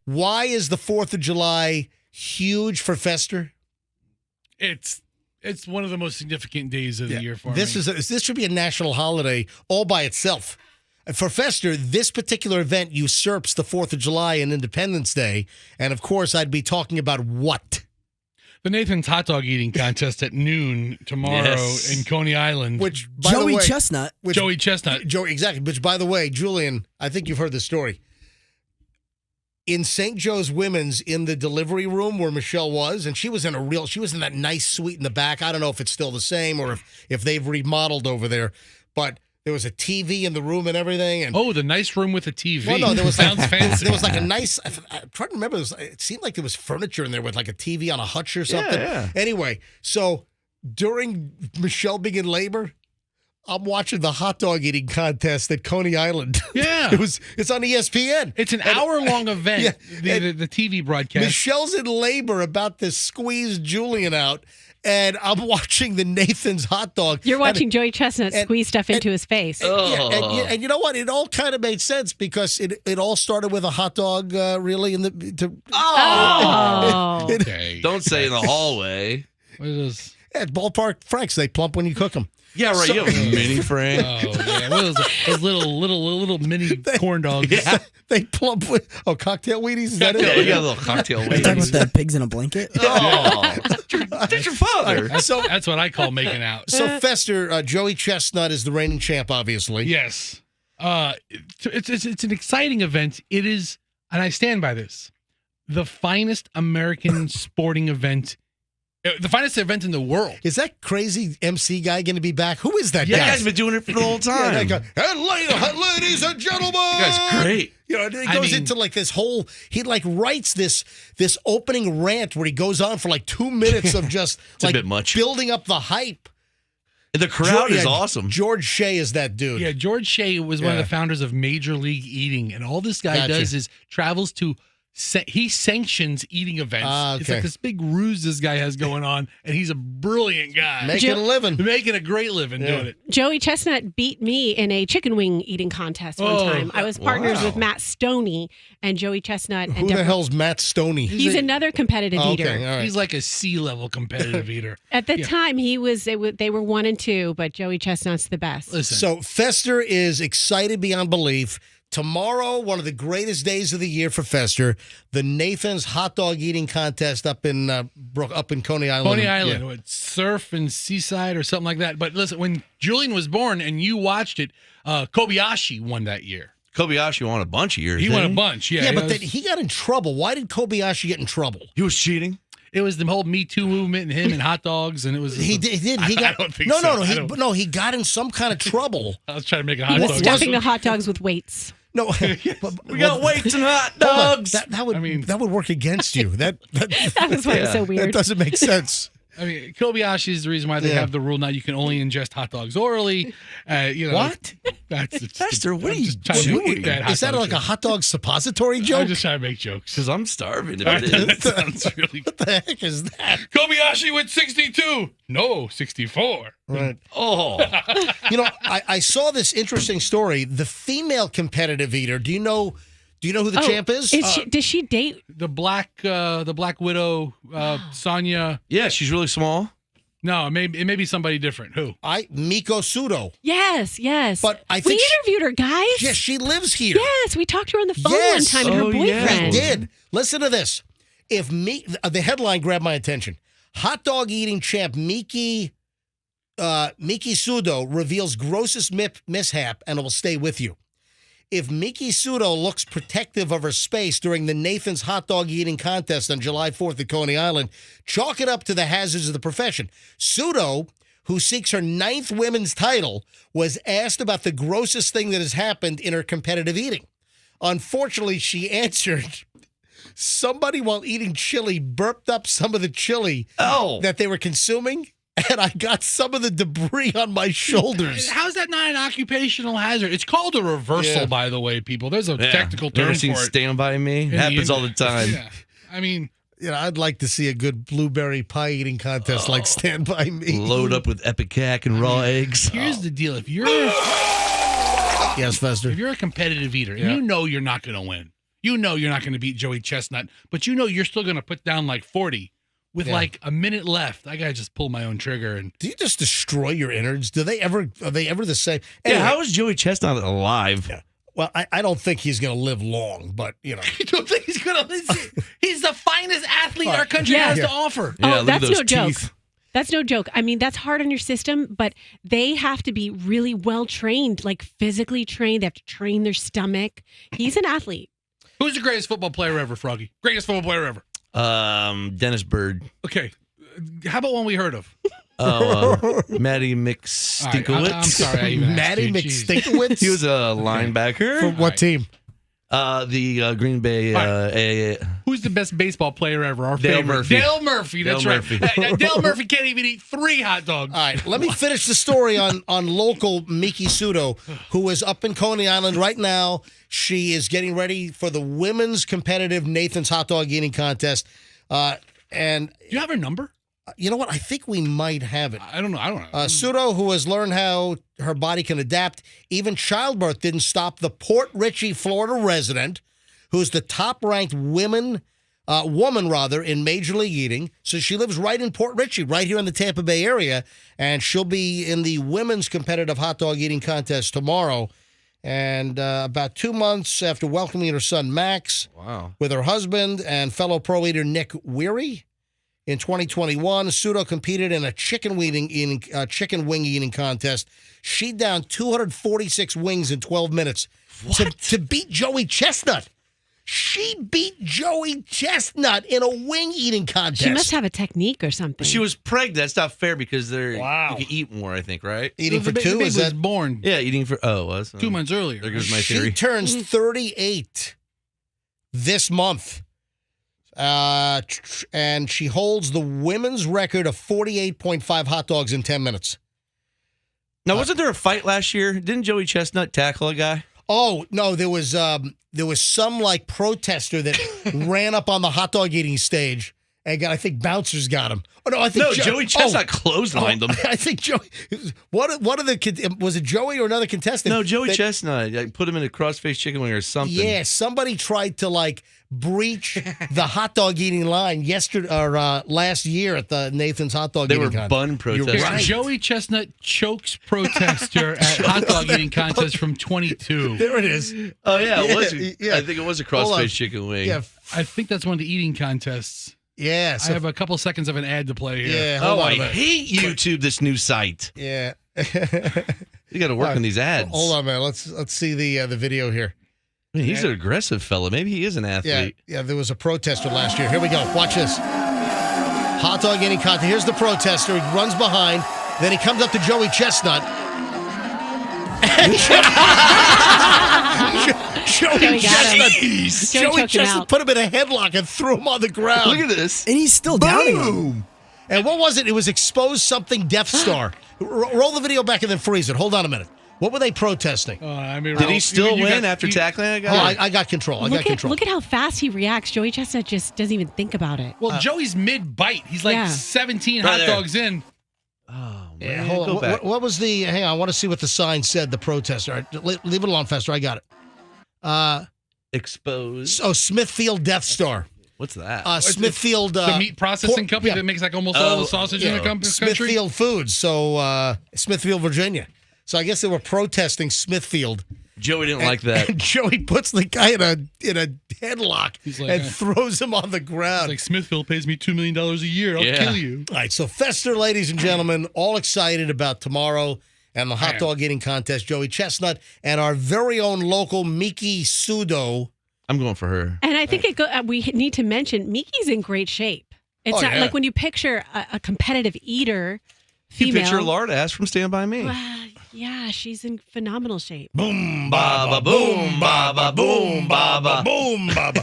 Why is the 4th of July huge for Fester? It's one of the most significant days of the year for me. This should be a national holiday all by itself. For Fester, this particular event usurps the 4th of July and Independence Day. And, of course, I'd be talking about what? The Nathan's hot dog eating contest at noon tomorrow in Coney Island. Which, by the way, Joey Chestnut. Exactly. Which, by the way, Julian, I think you've heard this story. In St. Joe's Women's, in the delivery room where Michelle was, and she was in that nice suite in the back. I don't know if it's still the same or if they've remodeled over there, but there was a TV in the room and everything. And the nice room with a TV. Well, no, there was sounds fancy. There was like a nice. I'm trying to remember. It seemed like there was furniture in there with like a TV on a hutch or something. Yeah. Anyway, so during Michelle being in labor, I'm watching the hot dog eating contest at Coney Island. Yeah. It's on ESPN. It's an hour-long event, the TV broadcast. Michelle's in labor about to squeeze Julian out, and I'm watching the Nathan's hot dog. You're watching Joey Chestnut squeeze stuff into his face. And you know what? It all kind of made sense because it all started with a hot dog, really. Okay. Don't say in the hallway. What is this? At Ballpark Franks, they plump when you cook them. Yeah, right. You have a mini Frank. Oh, yeah. What is those little mini corn dogs? Yeah. They plump with cocktail Wheaties. Is that Yeah, it? you got a little cocktail Are you talking waiting. about the pigs in a blanket? Oh, that's your father. That's what I call making out. So Fester, Joey Chestnut is the reigning champ, obviously. Yes. It's an exciting event. It is, and I stand by this, the finest American sporting event. The finest event in the world. Is that crazy MC guy going to be back? Who is that Yeah, guy? that guy's been doing it for the whole time. Yeah, that guy, and ladies and gentlemen. That guy's great. You know, it goes into like this whole, he like writes this opening rant where he goes on for like 2 minutes of just It's a bit much. building up the hype. And the crowd is awesome. George Shea is that dude. Yeah, George Shea was one of the founders of Major League Eating, and all this guy does is travels to. He sanctions eating events. It's like this big ruse this guy has going on, and he's a brilliant guy. Making a living. Making a great living doing it. Joey Chestnut beat me in a chicken wing eating contest one time. I was partners with Matt Stoney and Joey Chestnut. Who the hell's Matt Stoney? He's another competitive eater. Okay, all right. He's like a C-level competitive eater. At the time, they were 1 and 2, but Joey Chestnut's the best. Listen. So Fester is excited beyond belief. Tomorrow, one of the greatest days of the year for Fester, the Nathan's hot dog eating contest up in Coney Island. Coney Island, with surf and seaside or something like that. But listen, when Julian was born and you watched it, Kobayashi won that year. Kobayashi won a bunch of years. He won a bunch, yeah. Yeah, but then he got in trouble. Why did Kobayashi get in trouble? He was cheating. It was the whole Me Too movement and him and hot dogs, and it was. He did. I don't think so. No, he got in some kind of trouble. I was trying to make a He hot was dog. stuffing the hot dogs with weights. No, We got weights and hot dogs. That would work against you. That was why it's so weird. That doesnn't make sense. I mean, Kobayashi is the reason why they have the rule now. You can only ingest hot dogs orally. What? Fester, what are you doing? Is that like a hot dog suppository joke? I'm just trying to make jokes. Because I'm starving. If it is. That sounds really What the heck is that? Kobayashi with 62. No, 64. Right. Oh. I saw this interesting story. The female competitive eater. Do you know who the champ is? Does she date? The Black Widow, Sonya. Yeah, she's really small. No, it may be somebody different. Who? Miko Sudo. Yes. But I we think interviewed her, guys. Yes, she lives here. Yes, we talked to her on the phone Yes. one time, and her Oh, yeah. boyfriend. We did. Listen to this. The headline grabbed my attention. Hot dog eating champ Miki Sudo reveals grossest mishap and it will stay with you. If Miki Sudo looks protective of her space during the Nathan's hot dog eating contest on July 4th at Coney Island, chalk it up to the hazards of the profession. Sudo, who seeks her 9th women's title, was asked about the grossest thing that has happened in her competitive eating. Unfortunately, she answered, somebody while eating chili burped up some of the chili that they were consuming, and I got some of the debris on my shoulders. How's that not an occupational hazard? It's called a reversal, by the way, people. There's a technical term Never for seen it. Stand By Me? It happens all the time. Yeah. I mean, I'd like to see a good blueberry pie eating contest like Stand By Me. Load up with Epicac and raw eggs. here's the deal. If you're Yes, Fester. if you're a competitive eater and you know you're not going to win, You know you're not going to beat Joey Chestnut, but you know you're still going to put down like 40 with like a minute left. I got to just pull my own trigger. And do you just destroy your innards? Are they ever the same? Anyway, how is Joey Chestnut alive? Yeah. Well, I don't think he's going to live long, but, you know. You don't think he's going to live? He's the finest athlete our country has to offer. Yeah, that's no joke. Teeth. That's no joke. I mean, that's hard on your system, but they have to be really well trained, like physically trained. They have to train their stomach. He's an athlete. Who's the greatest football player ever, Froggy? Greatest football player ever? Dennis Bird. Okay. How about one we heard of? Matty McStinkowitz. I'm sorry. Matty McStinkowitz? He was a linebacker. For what team? The Green Bay. Who's the best baseball player ever? Our Dale favorite. Murphy. Dale Murphy. That's Dale right. Murphy. Dale Murphy can't even eat 3 hot dogs. All right, let me finish the story on local Miki Sudo, who is up in Coney Island right now. She is getting ready for the women's competitive Nathan's hot dog eating contest. And do you have her number? You know what? I think we might have it. I don't know. Sudo, who has learned how her body can adapt, even childbirth didn't stop the Port Richey, Florida resident, who's the top-ranked woman in Major League Eating. So she lives right in Port Richey, right here in the Tampa Bay area, and she'll be in the women's competitive hot dog eating contest tomorrow. And about 2 months after welcoming her son Max, with her husband and fellow pro eater Nick Weary, in 2021, Sudo competed in a chicken wing eating contest. She downed 246 wings in 12 minutes to beat Joey Chestnut. She beat Joey Chestnut in a wing eating contest. She must have a technique or something. She was pregnant. That's not fair because you Wow. can eat more, I think, right? Eating for the two? baby Is was that born? Yeah, eating for, it was. 2 months earlier. There goes my theory. She turns 38 this month. And she holds the women's record of 48.5 hot dogs in 10 minutes. Now, wasn't there a fight last year? Didn't Joey Chestnut tackle a guy? Oh, no, there was some like protester that ran up on the hot dog eating stage and I think bouncers got him. Oh no, I think Joey Chestnut clotheslined him. I think Joey. One of the was it Joey or another contestant? No, Joey Chestnut. I put him in a cross-faced chicken wing or something. Yeah, somebody tried to like breach the hot dog eating line last year at the Nathan's hot dog eating contest. They were bun protesters. You're right. Joey Chestnut chokes protester at hot dog eating contest from 22. There it is. Oh yeah, it was. Yeah. I think it was a cross-faced chicken wing. Yeah. I think that's one of the eating contests. Yeah. I have a couple seconds of an ad to play here. Yeah. Oh, I hate YouTube, this new site. Yeah. You got to work on these ads. Hold on, man. Let's see the video here. I mean, he's an aggressive fella. Maybe he is an athlete. Yeah, there was a protester last year. Here we go. Watch this. Hot dog eating contest. Here's the protester. He runs behind. Then he comes up to Joey Chestnut. Joey Chestnut put him in a headlock and threw him on the ground. Look at this. And he's still downing him. And what was it? It was Expose Something Death Star. Roll the video back and then freeze it. Hold on a minute. What were they protesting? Did he still win after tackling a guy? Oh, I got control. Look at how fast he reacts. Joey Chestnut just doesn't even think about it. Well, Joey's mid-bite. He's like 17 hot dogs in. Oh, man. Yeah, hold on. What was the... Hang on. I want to see what the sign said, the protester. All right, leave it alone, Fester. I got it. Expose. Oh, Smithfield Death Star. What's that? Smithfield... the meat processing company that makes like almost all the sausage in the country? Smithfield Foods. So, Smithfield, Virginia. So I guess they were protesting Smithfield. Joey didn't like that. And Joey puts the guy in a headlock and throws him on the ground. It's like, Smithfield pays me $2 million a year. I'll kill you. All right, so Fester, ladies and gentlemen, all excited about tomorrow and the hot dog eating contest. Joey Chestnut and our very own local Miki Sudo. I'm going for her. And I think we need to mention Miki's in great shape. It's not like when you picture a competitive eater, female. You picture Laura Ash from Stand By Me. Yeah, she's in phenomenal shape. Boom, ba ba boom, ba ba boom, ba ba boom, ba ba.